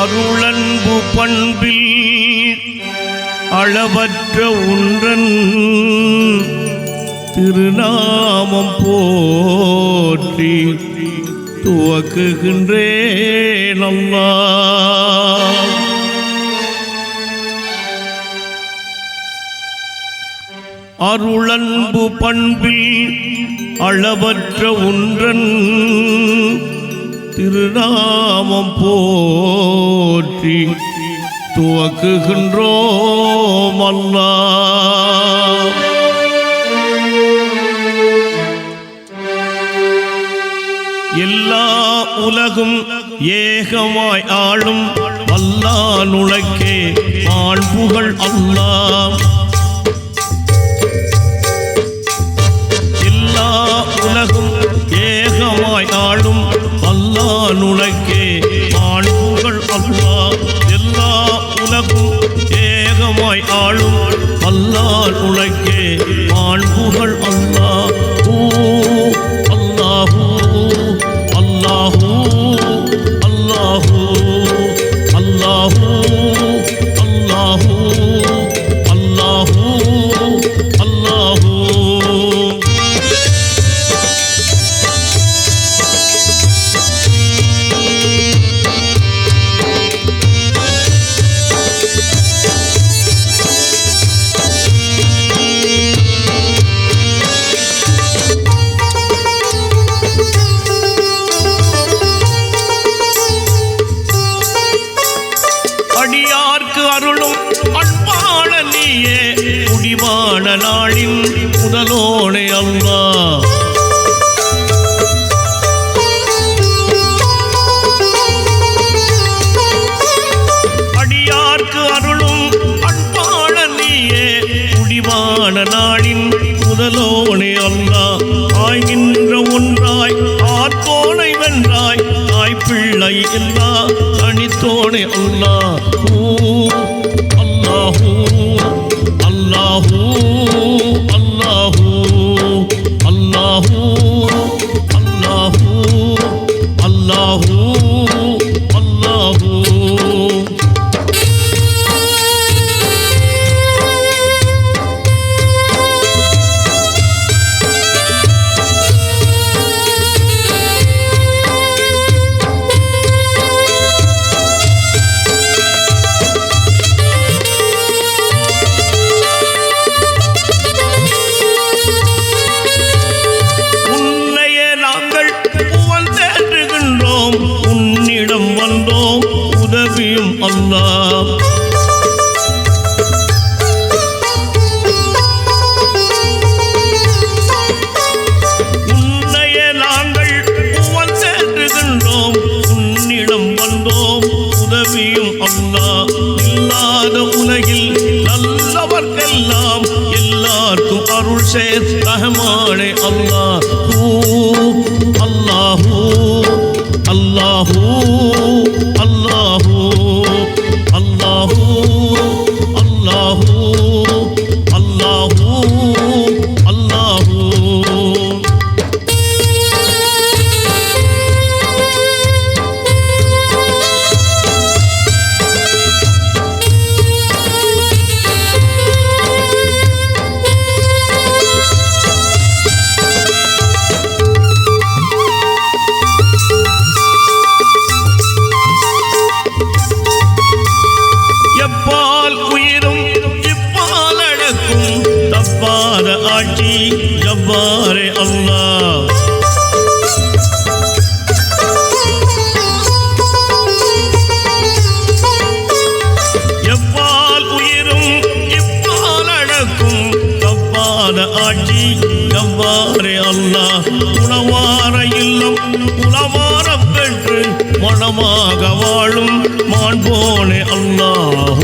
அருளன்பு பண்பில் அளவற்ற ஒன்றன் திருநாமம் போற்றி துவக்குகின்றேன் அல்லாஹ். அருளன்பு பண்பில் அளவற்ற ஒன்றன் திருநாமம் போற்றி துவக்குகின்றோம் அல்லாஹ். எல்லா உலகும் ஏகமாய் ஆளும் அல்லாஹ் உனக்கே மாண்புகள் அல்லாஹ். எல்லா உலகும் ஏகமாய் ஆளும் அல்லாஹ் உனக்கே மாண்புகள் அல்லாஹ். எல்லா உலகும் ஏகமாய் ஆளும் அல்லாஹ் உனக்கே மாண்புகள் அல்லாஹ். அல்லாஹு அல்லாஹு அல்லாஹு அல்லாஹு அல்லாஹு அல்லாஹு அல்லாஹு. அடியார்க்கு அருளும் அன்பான நீயே முடிவான நாளின் முதலோனே அல்லாஹ். அடியார்க்கு அருளும் அன்பான நீயே முடிவான நாளின் முதலோனே அல்லாஹ். ஆய்கின்ற ஒன்றாய் ஆத்தோனை வென்றாய் தாய்ப்பிள்ளை இல்லா தனித்தோனே அல்லாஹ். அல்லாஹு அல்லாஹு அல்லாஹு அல்லாஹு அல்லாஹு அல்லாஹு அல்லாஹு. உன்னிடம் வந்தோம் உதவியும் அல்லாஹ். உன்னைய நாங்கள் வந்தேற்றுகின்றோம் உன்னிடம் வந்தோம் உதவியும் அல்லாஹ். இல்லாத உலகில் நல்லவர்க்கெல்லாம் எல்லாருக்கும் அருள் சேர் ரஹ்மானே அல்லாஹ். அல்லாஹு அல்லாஹு அல்லாஹு அல்லாஹு அல்லாஹு அல்லாஹு அல்லாஹு. எப்பால் உயிரும் இப்பால் அடக்கும் தப்பாத ஆட்சி ஜப்பாரே அல்லாஹ். எப்பால் உயிரும் இப்பால் அடக்கும் தப்பாத ஆட்சி ஜப்பாரே அல்லாஹ். உணவார இல்லம் உளவார பெற்று மனமாக வாழும் மாண்போனே அல்லாஹ்.